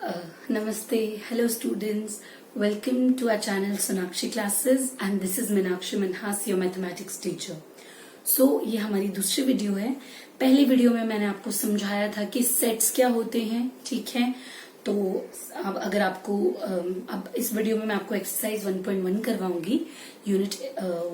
Namaste, hello students. Welcome to our channel Sonakshi Classes and this is Meenakshi Manhas, your mathematics teacher. So ये हमारी दूसरी video है. पहली video में मैंने आपको समझाया था कि सेट्स क्या होते हैं, ठीक है. तो अब अगर आपको अब इस वीडियो में मैं आपको एक्सरसाइज 1.1 करवाऊंगी, यूनिट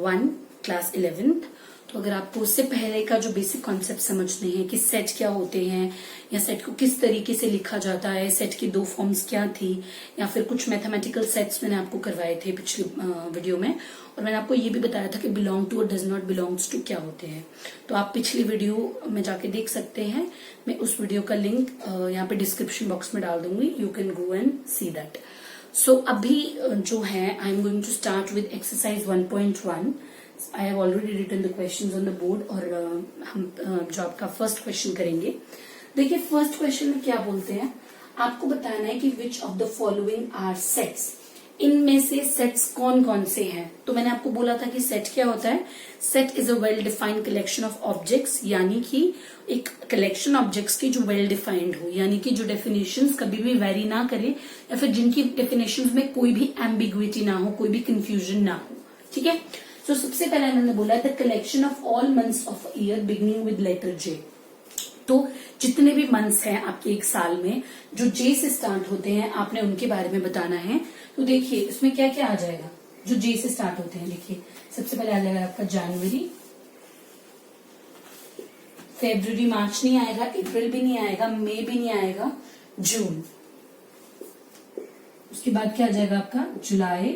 1 क्लास 11th. तो अगर आपको उससे पहले का जो बेसिक कॉन्सेप्ट समझने हैं कि सेट क्या होते हैं या सेट को किस तरीके से लिखा जाता है, सेट की दो फॉर्म्स क्या थी, या फिर कुछ मैथमेटिकल सेट्स मैंने आपको करवाए थे पिछली वीडियो में, और मैंने आपको ये भी बताया था कि बिलोंग टू और डज नॉट बिलोंग्स टू क्या होते हैं. तो आप पिछली वीडियो में जाके देख सकते हैं. मैं उस वीडियो का लिंक यहाँ पे डिस्क्रिप्शन बॉक्स में डाल दूंगी. You can go and see that. So अभी जो है I am going to start with exercise 1.1. I have already written the questions on the board और हम जो आपका फर्स्ट क्वेश्चन करेंगे. देखिए फर्स्ट क्वेश्चन में क्या बोलते हैं, आपको बताना है कि which of the following are sets. इनमें से सेट्स कौन कौन से हैं. तो मैंने आपको बोला था कि सेट क्या होता है. Set is a well defined collection of objects, यानी कि एक कलेक्शन ऑब्जेक्ट्स की जो वेल डिफाइंड हो, यानी कि जो डेफिनेशंस कभी भी वेरी ना करे या फिर जिनकी डेफिनेशंस में कोई भी एम्बिग्विटी ना हो, कोई भी कंफ्यूजन ना हो. ठीक है. तो सबसे पहले मैंने बोला the collection of all months of year beginning with letter J. तो जितने भी मंथ्स हैं आपके एक साल में जो जे से स्टार्ट होते हैं, आपने उनके बारे में बताना है. तो देखिए इसमें क्या क्या आ जाएगा जो जे से स्टार्ट होते हैं. देखिए सबसे पहले आ जाएगा आपका जनवरी, फेब्रुवरी, मार्च नहीं आएगा, अप्रैल भी नहीं आएगा, मई भी नहीं आएगा, जून. उसके बाद क्या आ जाएगा आपका जुलाई,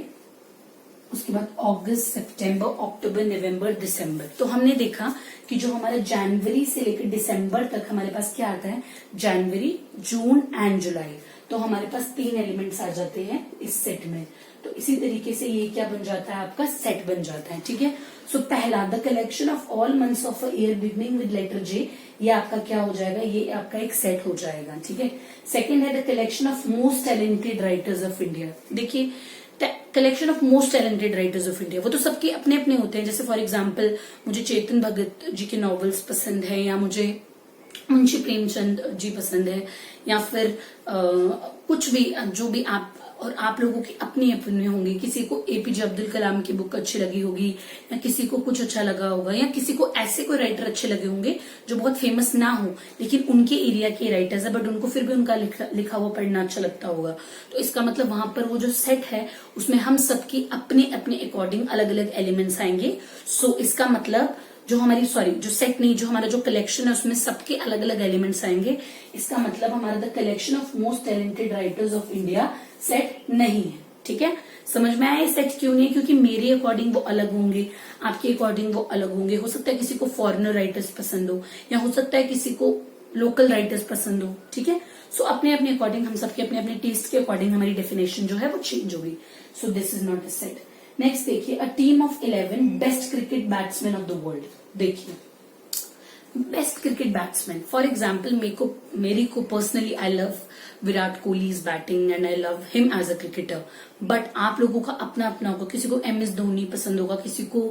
उसके बाद अगस्त, सितंबर, अक्टूबर, नवंबर, दिसंबर. तो हमने देखा कि जो हमारा जनवरी से लेकर दिसंबर तक हमारे पास क्या आता है, जनवरी, जून एंड जुलाई. तो हमारे पास 3 एलिमेंट्स आ जाते हैं इस सेट में. तो इसी तरीके से ये क्या बन जाता है, आपका सेट बन जाता है. ठीक है. सो पहला the collection of all months of a year beginning with letter J, ये आपका क्या हो जाएगा, ये आपका एक सेट हो जाएगा. ठीक है. सेकेंड है the collection of most talented writers of India. देखिए collection of most talented writers of India, वो तो सबके अपने अपने होते हैं. जैसे फॉर एग्जाम्पल मुझे चेतन भगत जी के नॉवेल्स पसंद है, या मुझे मुंशी प्रेमचंद जी पसंद है, या फिर कुछ भी जो भी आप और आप लोगों की अपनी अपनी होंगी. किसी को एपीजे अब्दुल कलाम की बुक अच्छी लगी होगी, या किसी को कुछ अच्छा लगा होगा, या किसी को ऐसे कोई राइटर अच्छे लगे होंगे जो बहुत फेमस ना हो लेकिन उनके एरिया के राइटर्स है, बट उनको फिर भी उनका लिखा हुआ पढ़ना अच्छा लगता होगा. तो इसका मतलब वहां पर वो जो सेट है उसमें हम सबकी अपने अपने अकॉर्डिंग अलग अलग एलिमेंट्स आएंगे. सो इसका मतलब जो हमारी जो सेट नहीं, जो हमारा जो कलेक्शन है उसमें सबके अलग अलग एलिमेंट्स आएंगे. इसका मतलब हमारा the collection of most talented writers of India set नहीं है. ठीक है. समझ में आया सेट क्यों नहीं है, क्योंकि मेरे अकॉर्डिंग वो अलग होंगे, आपके अकॉर्डिंग वो अलग होंगे. हो सकता है किसी को फॉरेनर राइटर्स पसंद हो, या हो सकता है किसी को लोकल राइटर्स पसंद हो. ठीक है. सो अपने अपने अकॉर्डिंग हम सबके अपने अपने टेस्ट के अकॉर्डिंग हमारी डेफिनेशन जो है वो चेंज होगी. So this is not a set. Next देखिए a team of 11 best cricket batsman of the world. देखिए best cricket batsman, for example मेरी को personally I love Virat Kohli batting and I love him as a cricketer. But आप लोगों का अपना अपना होगा. किसी को MS धोनी पसंद होगा, किसी को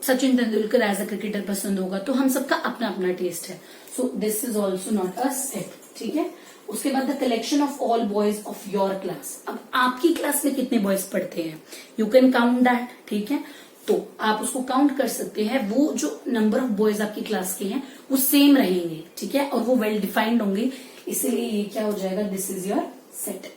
Sachin Tendulkar as a cricketer पसंद होगा. तो हम सबका अपना अपना टेस्ट है. So this is also not a set. ठीक है. उसके बाद the collection of all boys of your class. अब आपकी क्लास में कितने बॉयज पढ़ते हैं, यू कैन काउंट दैट. ठीक है. तो आप उसको काउंट कर सकते हैं. वो जो नंबर ऑफ बॉयज आपकी क्लास के हैं वो सेम रहेंगे. ठीक है. और वो वेल डिफाइंड होंगे. इसीलिए ये क्या हो जाएगा, दिस इज योर सेट.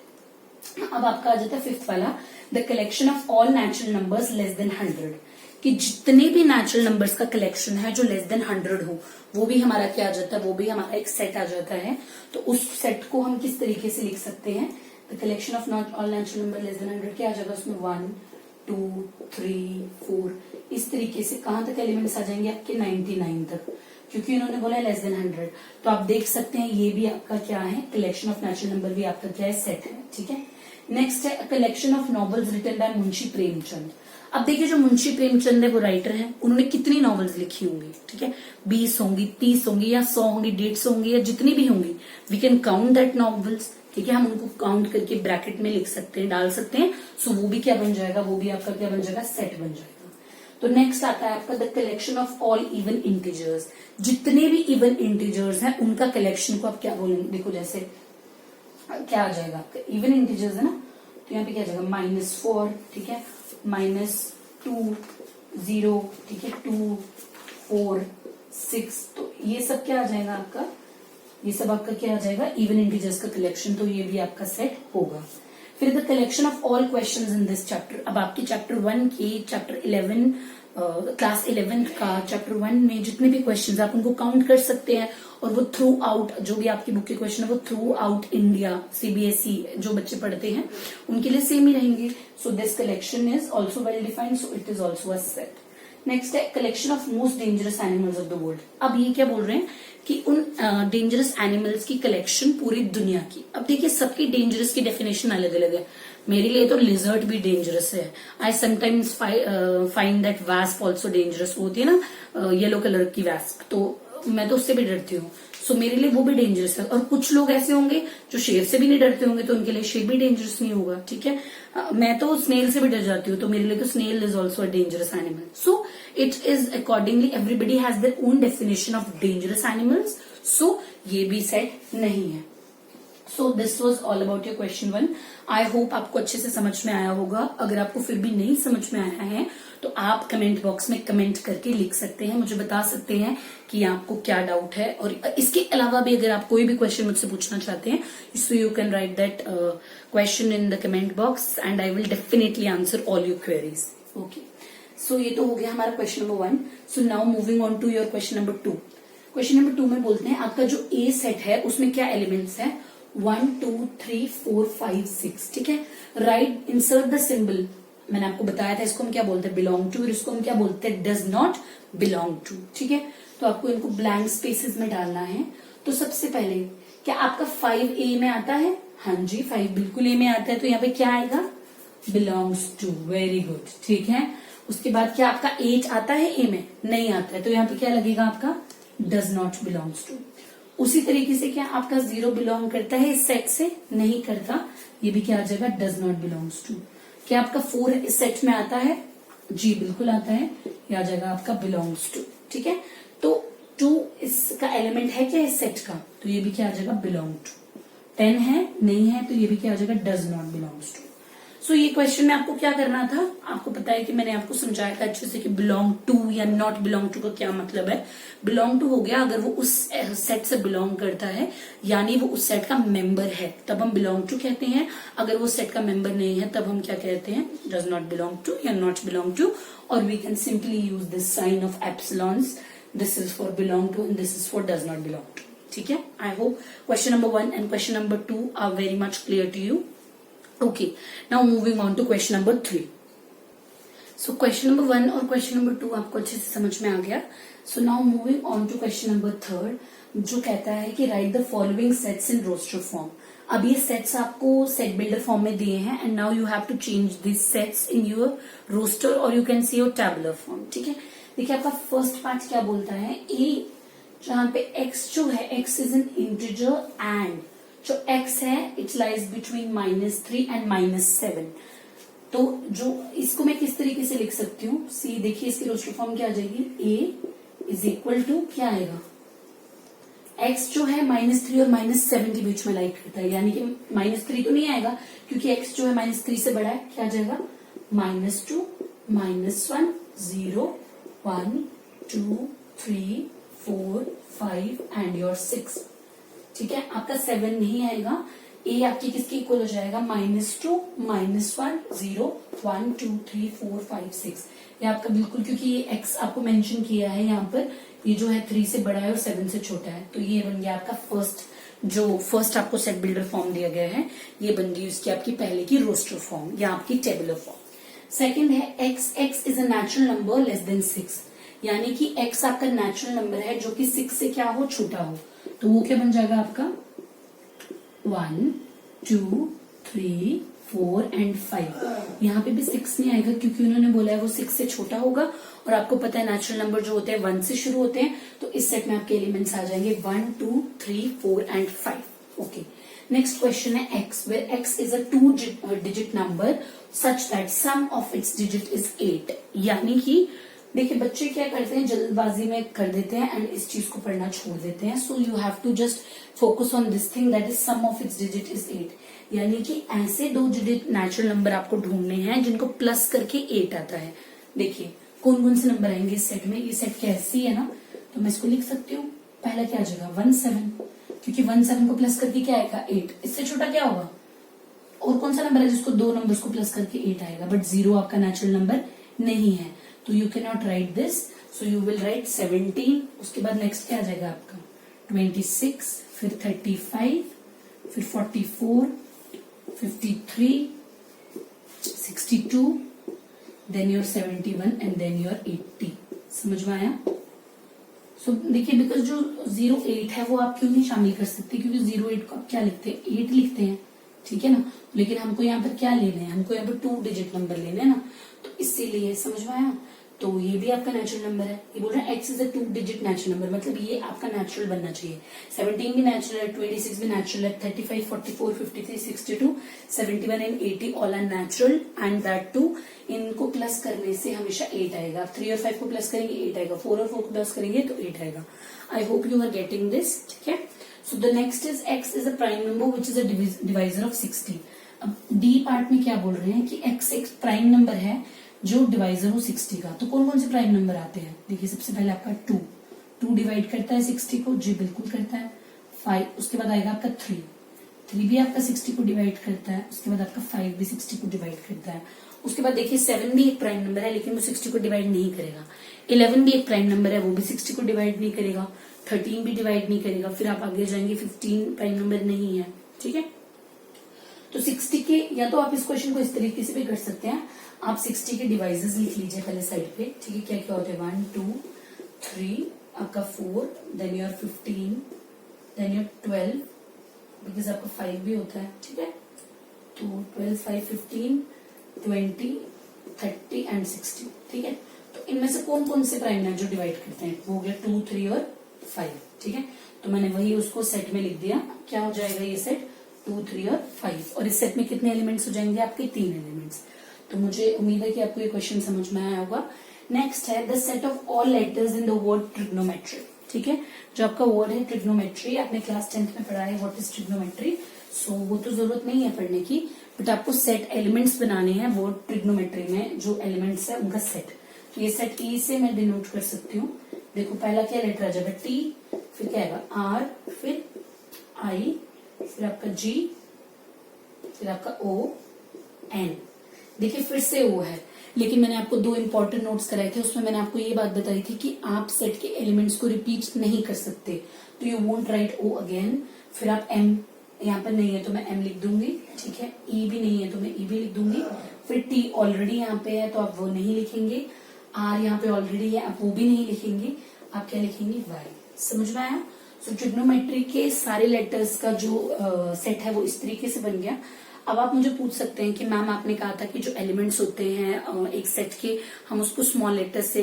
अब आपका आ जाता है फिफ्थ वाला the collection of all natural numbers less than 100. कि जितने भी नेचुरल नंबर्स का कलेक्शन है जो लेस देन 100 हो, वो भी हमारा क्या आ जाता है, वो भी हमारा एक सेट आ जाता है. तो उस सेट को हम किस तरीके से लिख सकते हैं, the collection of not all natural number less then 100 क्या आ जाएगा उसमें 1 2 3 4 इस तरीके से कहां तक एलिमेंट्स आ जाएंगे आपके 99 तक, क्योंकि इन्होंने बोला लेस देन 100. तो आप देख सकते हैं ये भी आपका क्या है, कलेक्शन ऑफ नेचुरल नंबर भी आपका क्या है, सेट है. ठीक है. नेक्स्ट है collection of novels written by Munshi Premchand. अब देखिए जो मुंशी प्रेमचंद है वो राइटर है, उन्होंने कितनी नॉवेल्स लिखी होंगी. ठीक है. 20 होंगी, 30 होंगी, या 100 होंगी, 150 होंगी, या जितनी भी होंगी. We can count that novels. ठीक है. हम उनको काउंट करके ब्रैकेट में लिख सकते हैं, डाल सकते हैं. सो वो भी क्या बन जाएगा, वो भी आपका क्या बन जाएगा, सेट बन जाएगा. तो नेक्स्ट आता है आपका the collection of all even integers. जितने भी इवन इंटीजर्स हैं उनका कलेक्शन को आप क्या बोलेंगे. देखो जैसे क्या आ जाएगा आपका, इवन इंटीजर्स है ना, तो यहाँ पे क्या आ जाएगा -4, ठीक है, -2, 0, ठीक है, 2, 4, 6, तो ये सब क्या आ जाएगा आपका, ये सब आपका क्या आ जाएगा, इवन इंटीजर्स का कलेक्शन, तो ये भी आपका सेट होगा। फिर the collection of all questions in this chapter, अब आपके चैप्टर 1 के, चैप्टर 11 क्लास 11th का चैप्टर 1 में जितने भी क्वेश्चंस आप उनको काउंट कर सकते हैं, और वो थ्रू आउट, जो भी आपकी बुक के क्वेश्चन है वो थ्रू आउट इंडिया सीबीएसई जो बच्चे पढ़ते हैं उनके लिए सेम ही रहेंगे। So this collection is also well defined, so it is also a set. Next है collection of most dangerous animals of the world. अब ये क्या बोल रहे हैं कि उन डेंजरस एनिमल्स की कलेक्शन पूरी दुनिया की। अब देखिए सबकी डेंजरस की डेफिनेशन अलग अलग है। मेरे लिए तो लिजर्ड भी डेंजरस है। I sometimes find that wasp also dangerous, होती है ना येलो कलर की वैस्प, तो मैं तो उससे भी डरती हूँ। सो मेरे लिए वो भी डेंजरस है। और कुछ लोग ऐसे होंगे जो शेर से भी नहीं डरते होंगे, तो उनके लिए शेर भी डेंजरस नहीं होगा, ठीक है। मैं तो स्नेल से भी डर जाती हूँ, तो मेरे लिए तो snail is also a dangerous animal. So it is accordingly everybody has their own definition of dangerous animals. So ये भी सेट नहीं है। So this was all about your question 1। I hope आपको अच्छे से समझ में आया होगा। अगर आपको फिर भी नहीं समझ में आया है तो आप कमेंट बॉक्स में कमेंट करके लिख सकते हैं, मुझे बता सकते हैं कि आपको क्या डाउट है। और इसके अलावा भी अगर आप कोई भी क्वेश्चन मुझसे पूछना चाहते हैं, so you can write that question in the comment box and I will definitely answer all your queries. Okay, so ये तो हो गया हमारा question number 1। So now moving on to your question number 2। Question number 2 में बोलते हैं आपका जो ए सेट है उसमें क्या एलिमेंट्स है, 1, 2, 3, 4, 5, 6, ठीक है। Right, insert the symbol. मैंने आपको बताया था इसको हम क्या बोलते हैं, बिलोंग टू, और इसको हम क्या बोलते हैं, डज नॉट बिलोंग टू, ठीक है। तो आपको इनको ब्लैंक स्पेसेस में डालना है। तो सबसे पहले क्या आपका 5 ए में आता है, हाँ जी 5 बिल्कुल ए में आता है, तो यहाँ पे क्या आएगा, बिलोंग्स टू, वेरी गुड, ठीक है। उसके बाद क्या आपका 8 आता है ए में, नहीं आता है, तो यहाँ पे क्या लगेगा आपका, डज नॉट बिलोंग्स टू। उसी तरीके से क्या आपका 0 बिलोंग करता है इस सेट से, नहीं करता, ये भी क्या आ जाएगा, डज नॉट बिलोंग्स टू। क्या आपका 4 इस सेट में आता है, जी बिल्कुल आता है, ये आ जाएगा आपका बिलोंग्स टू, ठीक है। तो 2 इसका एलिमेंट है क्या इस सेट का, तो ये भी क्या आ जाएगा, बिलोंग टू। 10 है, नहीं है, तो ये भी क्या आ जाएगा, डज नॉट बिलोंग्स टू। सो ये क्वेश्चन में आपको क्या करना था, आपको पता है कि मैंने आपको समझाया था अच्छे से कि बिलोंग टू या नॉट बिलोंग टू का क्या मतलब है। बिलोंग टू हो गया अगर वो उस सेट से बिलोंग करता है, यानी वो उस सेट का मेंबर है, तब हम बिलोंग टू कहते हैं। अगर वो सेट का मेंबर नहीं है तब हम क्या कहते हैं, डज नॉट बिलोंग टू या नॉट बिलोंग टू। और we can simply use this sign of epsilons, this is for belong to and this is for does not belong to, ठीक है। I hope question number 1 and question number 2 are very much clear to you. Okay, now moving on to question number 3. So question number 1 और question number 2 आपको अच्छे से समझ में आ गया। So now moving on to question number 3, जो कहता है कि write the following sets in roster form. अब ये सेट्स आपको सेट बिल्डर फॉर्म में दिए हैं and now you have to change this sets in your roster और you can see your tabular form, ठीक है। देखिए आपका फर्स्ट पार्ट क्या बोलता है, ए जहां पे x जो है, x is an integer and जो x है इट लाइज बिटवीन -3 एंड -7। तो जो इसको मैं किस तरीके से लिख सकती हूँ, सी देखिए इसकी रोस्टर फॉर्म क्या आ जाएगी, a इज इक्वल टू क्या आएगा, x जो है -3 और -7 के बीच में लाइक करता है, यानी कि -3 तो नहीं आएगा क्योंकि x जो है -3 से बड़ा है, क्या आ जाएगा, -2, -1, 0, 1, 2, 3, 4, 5 एंड योर 6, ठीक है। आपका 7 नहीं आएगा, ए आपकी किसके इक्वल हो जाएगा, -2, -1, 0, 1, 2, 3, 4, 5, 6। ये आपका बिल्कुल, क्योंकि ये x आपको मेंशन किया है यहाँ पर, ये जो है 3 से बड़ा है और 7 से छोटा है, तो ये बन गया आपका फर्स्ट आपको सेट बिल्डर फॉर्म दिया गया है, ये बन गई उसकी आपकी पहले की रोस्टर फॉर्म या आपकी टेबुलर फॉर्म। सेकेंड है x is a natural number less then 6, यानी कि x आपका नेचुरल नंबर है जो कि 6 से क्या हो, छोटा हो, तो वो क्या बन जाएगा आपका 1, 2, 3, 4 एंड 5। यहाँ पे भी 6 नहीं आएगा क्योंकि उन्होंने बोला है वो 6 से छोटा होगा, और आपको पता है नेचुरल नंबर जो होते हैं 1 से शुरू होते हैं, तो इस सेट में आपके एलिमेंट्स आ जाएंगे 1, 2, 3, 4 एंड 5। ओके, नेक्स्ट क्वेश्चन है x, where x is a 2 digit number such that sum of its digit is 8, यानी कि देखिए बच्चे क्या करते हैं, जल्दबाजी में कर देते हैं एंड इस चीज को पढ़ना छोड़ देते हैं. So you have to just focus on this thing that is sum of its digit is 8. यानी कि ऐसे 2 डिजिट नेचुरल नंबर आपको ढूंढने हैं जिनको प्लस करके 8 आता है. देखिए कौन कौन से नंबर आएंगे इस सेट में. ये सेट कैसी है ना, तो मैं इसको लिख सकती हूँ. पहला क्या आ जाएगा 1 7, क्योंकि 1 7 को प्लस करके क्या आएगा 8. इससे छोटा क्या होगा, और कौन सा नंबर है जिसको 2 नंबर्स को प्लस करके 8 आएगा. बट 0 आपका नेचुरल नंबर नहीं है, तो you can not right this. So you will write 17. उसके बाद नेक्स्ट क्या आ जाएगा आपका 26, फिर 35, फिर 44, 53, 62, then your 71 and then your 80. समझ में आया. सो देखिए बिकॉज जो 08 है वो आप क्यों नहीं शामिल कर सकते, क्योंकि 08 को आप क्या लिखते हैं 8 लिखते हैं, ठीक है ना. लेकिन हमको यहाँ पर क्या लेने हैं, हमको यहाँ पर 2 डिजिट नंबर लेने हैं ना, तो इसीलिए. समझ में आया. तो ये भी आपका नेचुरल नंबर है. ये बोल रहा है x is a 2 digit natural number, मतलब ये आपका नेचुरल बनना चाहिए. 17 भी नेचुरल है, 26 भी नेचुरल है, 35, 44, 53, 62, 71 and 80 all are natural. And that too इनको प्लस करने से हमेशा 8 आएगा. आप 3 और 5 को प्लस करेंगे 8 आएगा, 4 और 4 को प्लस करेंगे तो 8 आएगा. I hope you are getting this. ठीक है. So the next is x is a prime number which is a divisor of 60. अब डी पार्ट में क्या बोल रहे हैं कि x एक प्राइम नंबर है जो डिवाइजर हो 60 का. तो कौन कौन से प्राइम नंबर आते हैं. देखिए सबसे पहले आपका 2 डिवाइड करता है 60 को, जी बिल्कुल करता है. 5, उसके बाद आएगा आपका 3 भी आपका 60 को डिवाइड करता है. उसके बाद आपका 5 भी 60 को डिवाइड करता है. उसके बाद देखिए 7 भी एक प्राइम नंबर है लेकिन वो 60 को डिवाइड नहीं करेगा. 11 भी एक प्राइम नंबर है, वो भी 60 को डिवाइड नहीं करेगा. 13 भी डिवाइड नहीं करेगा. फिर आप आगे जाएंगे 15 प्राइम नंबर नहीं है. ठीक है. तो 60 के, या तो आप इस क्वेश्चन को इस तरीके से भी कर सकते हैं. आप 60 के डिवाइसेस लिख लीजिए पहले साइड पे. ठीक है. क्या क्या होते हैं 1 2 3, आपका 4, then your 15, then your 12, because आपका 5 भी होता है. ठीक है. तो 12, 5, 15, 20, 30 एंड 60. ठीक है. तो इनमें से कौन कौन से प्राइम है जो डिवाइड करते हैं. वो हो गया 2, 3 और 5. ठीक है. तो मैंने वही उसको सेट में लिख दिया. क्या हो जाएगा ये सेट 2, 3 और 5. और इस सेट में कितने एलिमेंट्स हो जाएंगे आपके 3 एलिमेंट्स. तो मुझे उम्मीद है कि आपको ये क्वेश्चन समझ में आया होगा. नेक्स्ट है the set of all letters in the word trigonometry. ठीक है. जो आपका वर्ड है ट्रिग्नोमेट्री, आपने क्लास 10th में पढ़ा है व्हाट इज ट्रिग्नोमेट्री. सो वो तो जरूरत नहीं है पढ़ने की, बट आपको सेट एलिमेंट्स बनाने हैं वर्ड ट्रिग्नोमेट्री में. जो एलिमेंट्स है उनका सेट. तो ये सेट ई से मैं डिनोट कर सकती हूँ. देखो पहला क्या लेटर आ जाएगा टी, फिर क्या आएगा आर, फिर आई, फिर आपका जी, फिर आपका ओ, एन. देखिए फिर से ओ है, लेकिन मैंने आपको 2 इंपॉर्टेंट नोट्स कराए थे. उसमें मैंने आपको ये बात बताई थी कि आप सेट के एलिमेंट्स को रिपीट नहीं कर सकते. तो you won't write O again. फिर आप एम, यहाँ पर नहीं है तो मैं एम लिख दूंगी. ठीक है. ई भी नहीं है तो मैं ई भी लिख दूंगी. फिर टी ऑलरेडी यहाँ पे है तो आप वो नहीं लिखेंगे. आर यहाँ पे ऑलरेडी है, आप वो भी नहीं लिखेंगे. आप क्या लिखेंगे वाई. समझ में आया. सो ट्रिग्नोमेट्री के सारे लेटर्स का जो सेट है वो इस तरीके से बन गया. अब आप मुझे पूछ सकते हैं कि मैम आपने कहा था कि जो एलिमेंट्स होते हैं एक सेट के, हम उसको स्मॉल लेटर से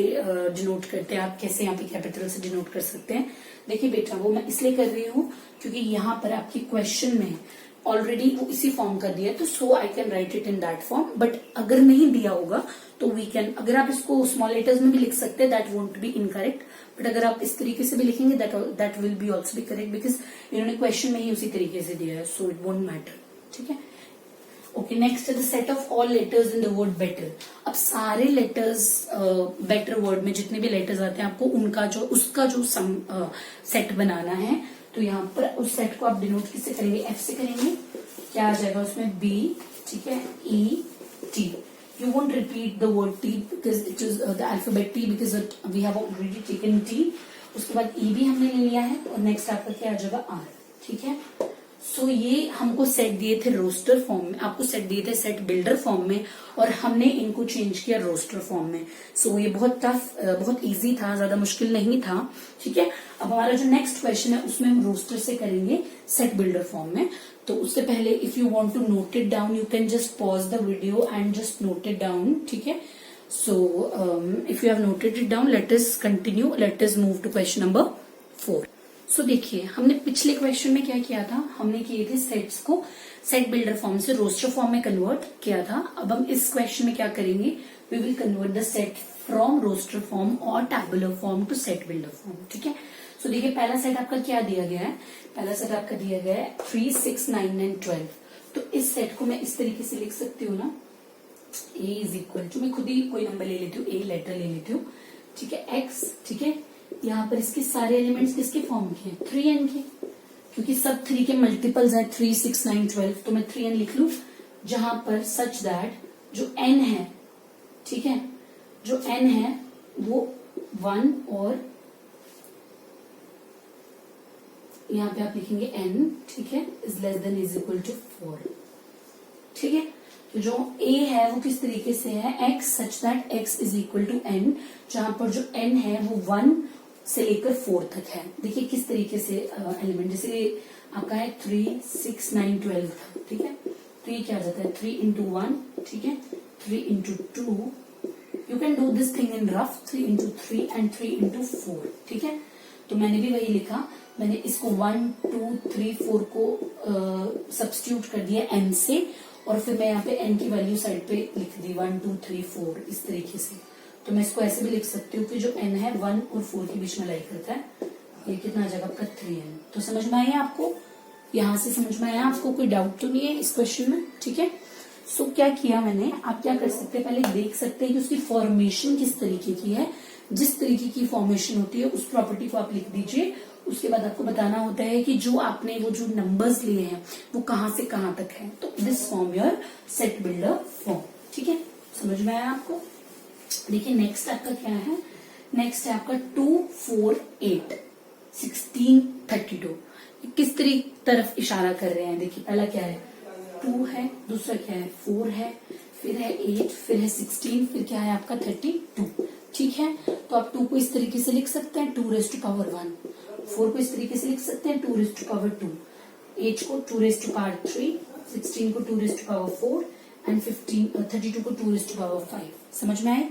डिनोट करते हैं. आप कैसे यहाँ पे कैपिटल से डिनोट कर सकते हैं. देखिए बेटा वो मैं इसलिए कर रही हूँ क्योंकि यहाँ पर आपके क्वेश्चन में ऑलरेडी वो इसी फॉर्म का दिया है, तो so I can write it in that form. But अगर नहीं दिया होगा तो वी कैन, अगर आप इसको स्मॉल लेटर्स में भी लिख सकते हैं that won't be incorrect. But अगर आप इस तरीके से भी लिखेंगे that will be also be correct, because इन्होंने क्वेश्चन में ही उसी तरीके से दिया है. So it won't matter. ठीक है. Okay. Next the set of all letters in the word better. अब सारे लेटर्स बेटर वर्ड में जितने भी लेटर्स आते हैं आपको उनका जो उसका जो सेट बनाना है. तो यहाँ पर उस सेट को आप डिनोट किससे करेंगे, एफ से करेंगे. क्या आ जाएगा उसमें बी. ठीक है. E T. You won't repeat the word T because it is the alphabet T because we have already taken T. उसके बाद E भी हमने ले लिया है और नेक्स्ट आपका क्या आ जाएगा R. ठीक है. सो ये हमको सेट दिए थे रोस्टर फॉर्म में, आपको सेट दिए थे सेट बिल्डर फॉर्म में, और हमने इनको चेंज किया रोस्टर फॉर्म में. सो ये बहुत टफ, बहुत इजी था, ज्यादा मुश्किल नहीं था. ठीक है. अब हमारा जो नेक्स्ट क्वेश्चन है उसमें हम रोस्टर से करेंगे सेट बिल्डर फॉर्म में. तो उससे पहले if you want to note it down you can just pause the video and just note it down. ठीक है. So if you have noted it down let us continue. Let us move to question number 4. सो देखिए, हमने पिछले question में क्या किया था, हमने किए थे सेट्स को सेट बिल्डर फॉर्म से रोस्टर फॉर्म में कन्वर्ट किया था। अब हम इस क्वेश्चन में क्या करेंगे, we will convert the set from roster form और tabular form to set builder form. ठीक है, सो देखिए पहला सेट आपका क्या दिया गया है, पहला सेट आपका दिया गया है 3, 6, 9 एंड 12। तो इस सेट को मैं इस तरीके से लिख सकती हूँ ना, ए इज इक्वल टू, मैं खुद ही कोई नंबर ले लेती हूँ, ए लेटर ले लेती हूँ, ठीक है, एक्स, ठीक है, यहाँ पर इसके सारे एलिमेंट्स किसके फॉर्म के हैं, 3n के, क्योंकि सब 3 के मल्टीपल्स हैं, 3, 6, 9, 12, तो मैं 3n लिख लू, जहां पर सच दैट जो n है, ठीक है, जो n है वो 1 और यहाँ पे आप लिखेंगे n, ठीक है, is less than is equal to 4, ठीक है। तो जो a है वो किस तरीके से है, x such that x is equal to n, जहां पर जो n है वो 1 से लेकर 4 तक है। देखिए किस तरीके से एलिमेंट, जैसे आपका है 3, 6, 9, 12 था, ठीक है, तो ये क्या आ जाता है 3 इंटू 1, ठीक है, 3 into 2, you can do this thing in rough, 3 into 3 and 3 into 4, ठीक है। तो मैंने भी वही लिखा, मैंने इसको 1, 2, 3, 4 को सब्स्टिट्यूट कर दिया n से, और फिर मैं यहाँ पे n की वैल्यू साइड पे लिख दी 1, 2, 3, 4 इस तरीके से। तो मैं इसको ऐसे भी लिख सकती हूँ कि जो n है 1 और 4 के बीच में लाई करता है, ये कितना आ जाएगा आपका 3n। तो समझ में आया आपको, यहाँ से समझ में आया आपको, कोई डाउट तो नहीं है इस क्वेश्चन में, ठीक है। सो क्या किया मैंने, आप क्या कर सकते हैं, पहले देख सकते हैं कि उसकी फॉर्मेशन किस तरीके की है, जिस तरीके की फॉर्मेशन होती है उस प्रॉपर्टी को आप लिख दीजिए। उसके बाद आपको बताना होता है कि जो आपने वो जो नंबर्स लिए हैं वो कहां से कहां तक है, तो this form your set builder form, ठीक है, समझ में आया आपको। देखिए नेक्स्ट आपका क्या है, नेक्स्ट है आपका 2, 4, 8, 16, 32। किस तरफ इशारा कर रहे हैं, देखिए पहला क्या है 2 है, दूसरा क्या है 4 है, फिर है 8, फिर है 16, फिर क्या है आपका 32, ठीक है। तो आप 2 को इस तरीके से लिख सकते हैं 2 रेज़ टू पावर 1, 4 को इस तरीके से लिख सकते हैं 2 रेज़ टू पावर 2, 8 को 2 रेज़ टू पावर 3, 16 को 2 रेज़ टू पावर 4 एंड 32 को 2 रेज़ टू पावर 5। समझ में आए,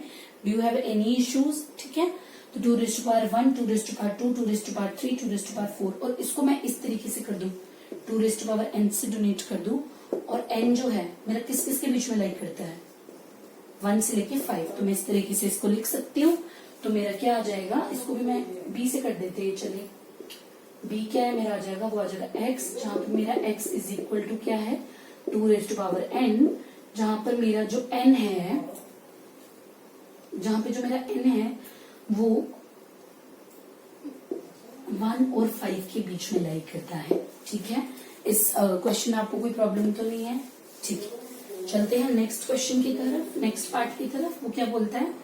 do you have any issues, ठीक है। तो 2 raise to power 1, 2 raise to power 2, 2 raise to power 3, 2 raise to power 4, और इसको मैं इस तरीके से कर दूं 2 रेज़ टू पावर n से डोनेट कर दूं, और n जो है मेरा किस किस के बीच में लाई करता है 1 से लेके 5, तो मैं इस तरीके से इसको लिख सकती हूँ। तो मेरा क्या आ जाएगा, इसको भी मैं b से कर देते हैं, चलिए b क्या है मेरा आ जाएगा, वो आ जाएगा x, जहां पर मेरा x इज इक्वल टू क्या है 2 रेज़ टू पावर n, जहां पर मेरा जो n है, जहां पे जो मेरा n है वो 1 और 5 के बीच में लाई करता है, ठीक है। इस क्वेश्चन में आपको कोई प्रॉब्लम तो नहीं है, ठीक है। चलते हैं नेक्स्ट क्वेश्चन की तरफ, नेक्स्ट पार्ट की तरफ। वो क्या बोलता है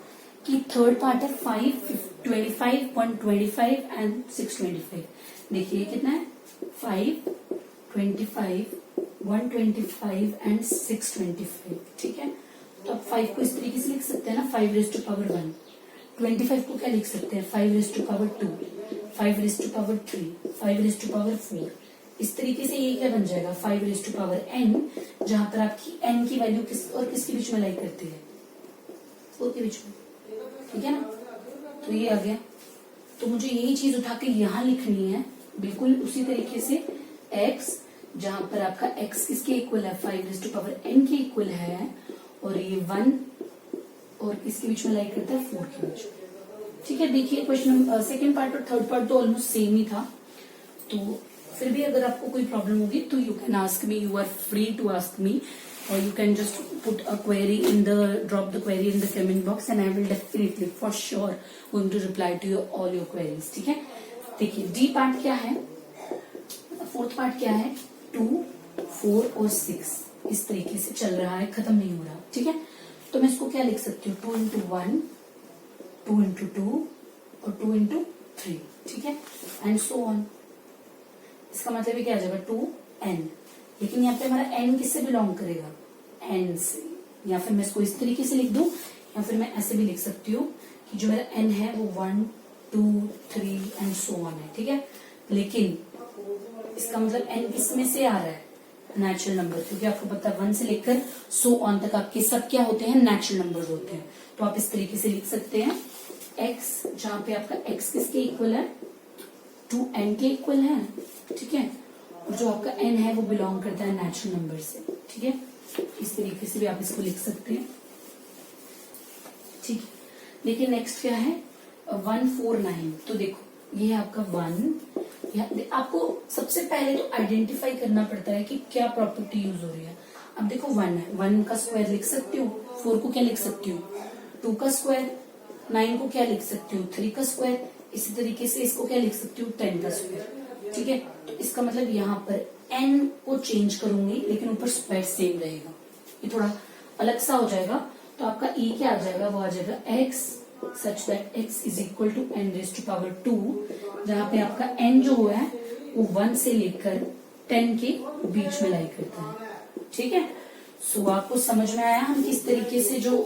कि थर्ड पार्ट है 5, 25, 125 एंड 625। देखिए कितना है 5, 25, 125 एंड 625, ठीक है। तो अब 5 को इस तरीके से लिख सकते हैं ना 5 रेज़ टू पावर 1, 25 को क्या लिख सकते हैं 5 raise to power 2, 5 raise to power 3, 5 raise to power 4। इस तरीके से ये क्या बन जाएगा 5 रेज़ टू पावर n, जहां पर आपकी n की वैल्यू किस और किसके बीच में लाई करती है 4 के बीच में, ठीक है ना। तो ये आ गया, तो मुझे यही चीज उठा के यहाँ लिखनी है, बिल्कुल उसी तरीके से x, जहां पर आपका x किसके इक्वल है 5 रेज़ टू पावर n के इक्वल है, और ये 1 और किसके बीच में लाई करता है 4 के बीच में, ठीक है। देखिए क्वेश्चन सेकंड पार्ट और थर्ड पार्ट तो ऑलमोस्ट सेम ही था, तो फिर भी अगर आपको कोई प्रॉब्लम होगी तो you can ask me, you are free to ask me, और you can just put a query in the, drop the query in the comment box and I will definitely for sure going to reply to your all your queries, ठीक है। देखिए D part क्या है, fourth part क्या है 2, 4 और 6 इस तरीके से चल रहा है, खत्म नहीं हो रहा, ठीक है। तो मैं इसको क्या लिख सकती हूँ 2 इंटू 1, 2 इंटू 2 और 2 इंटू 3, ठीक है, एंड सो ऑन। इसका मतलब ये क्या आ जाएगा 2n, लेकिन यहाँ पे हमारा n किससे बिलोंग करेगा n से, या फिर मैं इसको इस तरीके से लिख दूं, या फिर मैं ऐसे भी लिख सकती हूँ कि जो मेरा n है वो 1, 2, 3 एंड सो ऑन है, ठीक है। लेकिन इसका मतलब n किस में से आ रहा है नेचुरल नंबर, क्योंकि आपको पता है 1 से लेकर सो ऑन तक आपके सब क्या होते हैं नेचुरल नंबर्स होते हैं। तो आप इस तरीके से लिख सकते हैं x, जहां पे आपका x किसके इक्वल है 2n के इक्वल है, ठीक है। और जो आपका n है वो बिलोंग करता है नेचुरल नंबर से, ठीक है। इस तरीके से भी आप इसको लिख सकते हैं, ठीक है। देखिए नेक्स्ट क्या है 149। तो देखो ये है आपका 1, आपको सबसे पहले तो आइडेंटिफाई करना पड़ता है कि क्या प्रॉपर्टी यूज हो रही है। अब देखो 1 है, 1 का स्क्वायर लिख सकती हूँ, 4 को क्या लिख सकती हूँ 2 का स्क्वायर, 9 को क्या लिख सकती हूँ 3 का स्क्वायर, इसी तरीके से इसको क्या लिख सकती हूँ 10 का स्क्वायर, ठीक है। तो इसका मतलब यहाँ पर n को चेंज करूंगी लेकिन ऊपर स्क्वायर सेम रहेगा, ये थोड़ा अलग सा हो जाएगा। तो आपका e क्या आ जाएगा, वो आ जाएगा x such that x is equal to n raise to power 2, जहाँ पे आपका n जो है वो 1 से लेकर 10 के बीच में लाई करता है, ठीक है। सो आपको समझ में आया हम किस तरीके से जो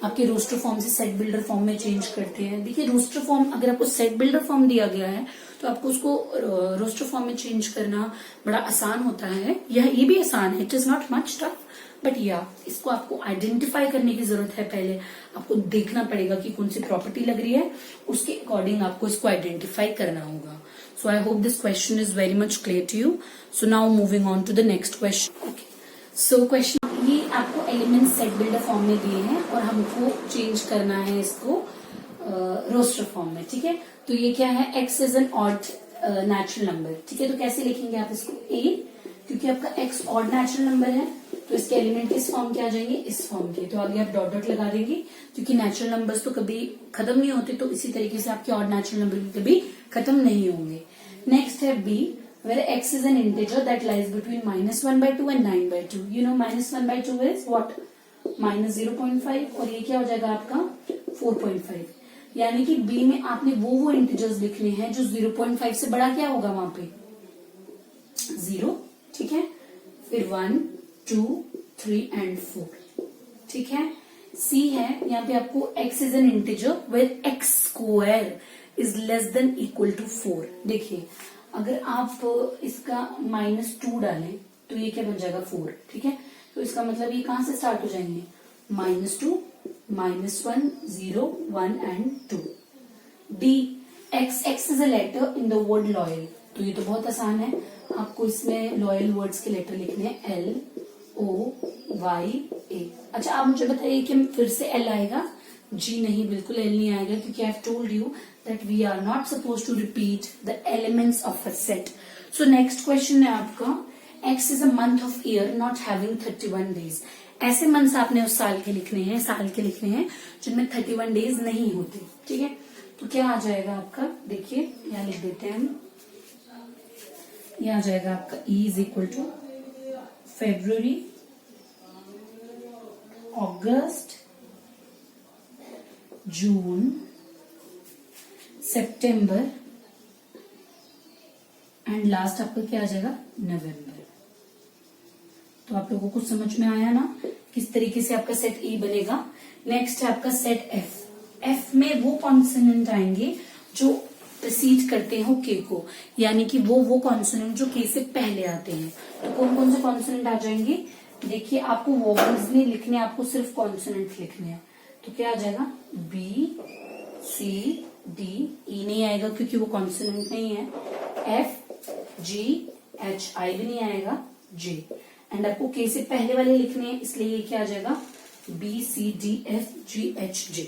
आपके रोस्टर फॉर्म से सेट बिल्डर फॉर्म में चेंज करते हैं। देखिए रोस्टर फॉर्म, अगर आपको सेट बिल्डर फॉर्म दिया गया है तो आपको उसको रोस्टर फॉर्म में चेंज करना बड़ा आसान होता है, ये भी आसान है, it is not much tough, but या इसको आपको आइडेंटिफाई करने की जरूरत है। पहले आपको देखना पड़ेगा कि कौन सी प्रॉपर्टी लग रही है, उसके अकॉर्डिंग आपको इसको आइडेंटिफाई करना होगा। So I hope this question is very much clear to you. So now moving on to the next question. Okay, so question ये आपको एलिमेंट सेट बिल्डर फॉर्म में दिए हैं और हमको चेंज करना है इसको रोस्टर फॉर्म में, ठीक है। तो ये क्या है, x is an odd natural number, ठीक है। तो कैसे लिखेंगे आप इसको a, क्योंकि आपका x ऑड नेचुरल नंबर है तो इसके एलिमेंट इस फॉर्म के आ जाएंगे, इस फॉर्म के। तो आगे आप डॉट डॉट लगा देंगे क्योंकि नेचुरल नंबर्स तो कभी खत्म नहीं होते, तो इसी तरीके से आपके ऑड नेचुरल नंबर भी कभी खत्म नहीं होंगे। नेक्स्ट है b, where x is an integer that lies between -1/2 and 9/2. You know -1/2 is what? -0.5 और ये क्या हो जाएगा आपका 4.5। यानी कि b में आपने वो इंटीजर्स लिखने हैं जो 0.5 से बड़ा क्या होगा वहां पे 0, ठीक है। फिर 1, 2, 3 and 4, ठीक है। c है, यहाँ पे आपको x is an integer where x square is less than equal to 4। देखिए अगर आप इसका -2 डालें तो ये क्या बन जाएगा 4, ठीक है। तो इसका मतलब ये कहां से स्टार्ट हो जाएंगे -2, -1, 0, 1 and 2। D, x is a letter in the word loyal. तो ये तो बहुत आसान है, आपको इसमें लॉयल वर्ड्स के लेटर लिखने हैं LOYA। अच्छा आप मुझे बताइए कि फिर से L आएगा? जी नहीं, बिल्कुल L नहीं आएगा, क्योंकि I have told you that we are not supposed to repeat the elements of a set. So next question है आपका, X is a month of year not having 31 days. ऐसे मंथ्स आपने उस साल के लिखने हैं, जिनमें 31 डेज नहीं होते, ठीक है। तो क्या आ जाएगा आपका, देखिए यहाँ लिख देते हैं हम, ये आ जाएगा आपका E is equal to February, August, June, September and last आपका क्या आ जाएगा नवंबर। तो आप लोगों को समझ में आया ना किस तरीके से आपका सेट E बनेगा। नेक्स्ट है आपका सेट F। F में वो कॉन्सोनेंट आएंगे जो प्रीसीड करते हो K को, यानी कि वो कॉन्सोनेंट जो K से पहले आते हैं। तो कौन कौन से कॉन्सोनेंट आ जाएंगे, देखिए आपको वोवेल्स नहीं लिखने, आपको सिर्फ कॉन्सोनेंट लिखने हैं। तो क्या आ जाएगा B, C, D, E नहीं आएगा क्योंकि वो कॉन्सोनेंट नहीं है, F, G, H, I भी नहीं आएगा, J। एंड आपको K से पहले वाले लिखने हैं, इसलिए ये क्या आ जाएगा B, C, D, F, G, H, J।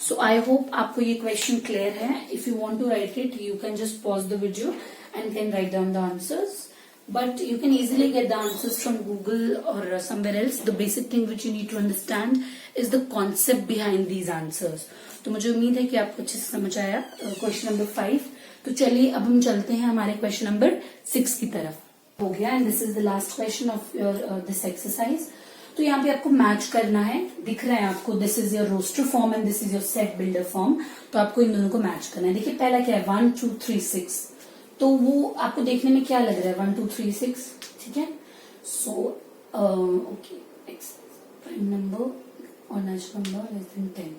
So I hope आपको ये क्वेश्चन क्लियर है। If you want to write it you can just pause the video and can write down the answers, but you can easily get the answers from Google or somewhere else. The basic thing which you need to understand is the concept behind these answers. तो मुझे उम्मीद है कि आपको अच्छे से समझ आया क्वेश्चन नंबर 5। तो चलिए अब हम चलते हैं हमारे क्वेश्चन नंबर 6 की तरफ। हो गया, and this is the last question of your this exercise. तो यहाँ पे आपको मैच करना है, दिख रहा है आपको this is your roster form and this is your set builder form. तो आपको इन दोनों को मैच करना है। देखिए पहला क्या है 1 2 3 6, तो वो आपको देखने में क्या लग रहा है 1 2 3 6, ठीक है। So okay, X prime number और natural number less than 10।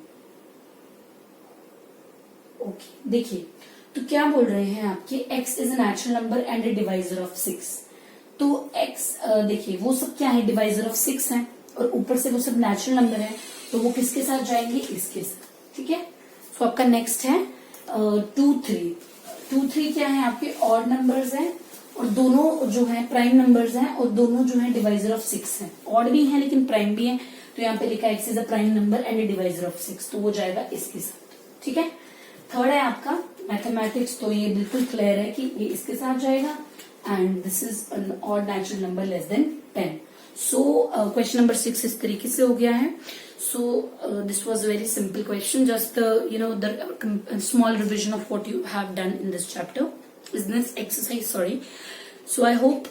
Okay देखिए, तो क्या बोल रहे हैं आपके x is a natural number and a divisor of 6। तो x देखिए वो सब क्या है, डिवाइजर ऑफ 6 है, और ऊपर से वो सब नेचुरल नंबर है, तो वो किसके साथ जाएंगे, इसके साथ, ठीक है। सो आपका नेक्स्ट है 2 3। 2, 3 क्या है आपके ऑड नंबर्स हैं और दोनों जो है प्राइम नंबर्स हैं और दोनों जो है डिवाइजर ऑफ 6 हैं। ऑड भी है लेकिन प्राइम भी है, तो यहाँ पे लिखा है x is a prime number and a divisor of 6, तो वो जाएगा इसके साथ। ठीक है, थर्ड है आपका मैथमेटिक्स, तो ये बिल्कुल क्लियर है कि ये इसके साथ जाएगा and this is an odd natural number less than 10। So question number 6 इस तरीके से हो गया है। So this was a very simple question, just the small revision of what you have done in this chapter, is this exercise, sorry. So I hope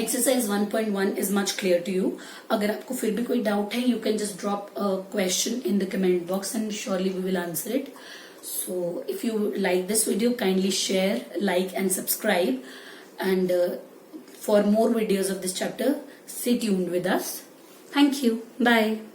exercise 1.1 is much clear to you. अगर आपको फिर भी कोई doubt है, you can just drop a question in the comment box and surely we will answer it. So if you like this video, kindly share, like and subscribe, and for more videos of this chapter, stay tuned with us. Thank you. Bye.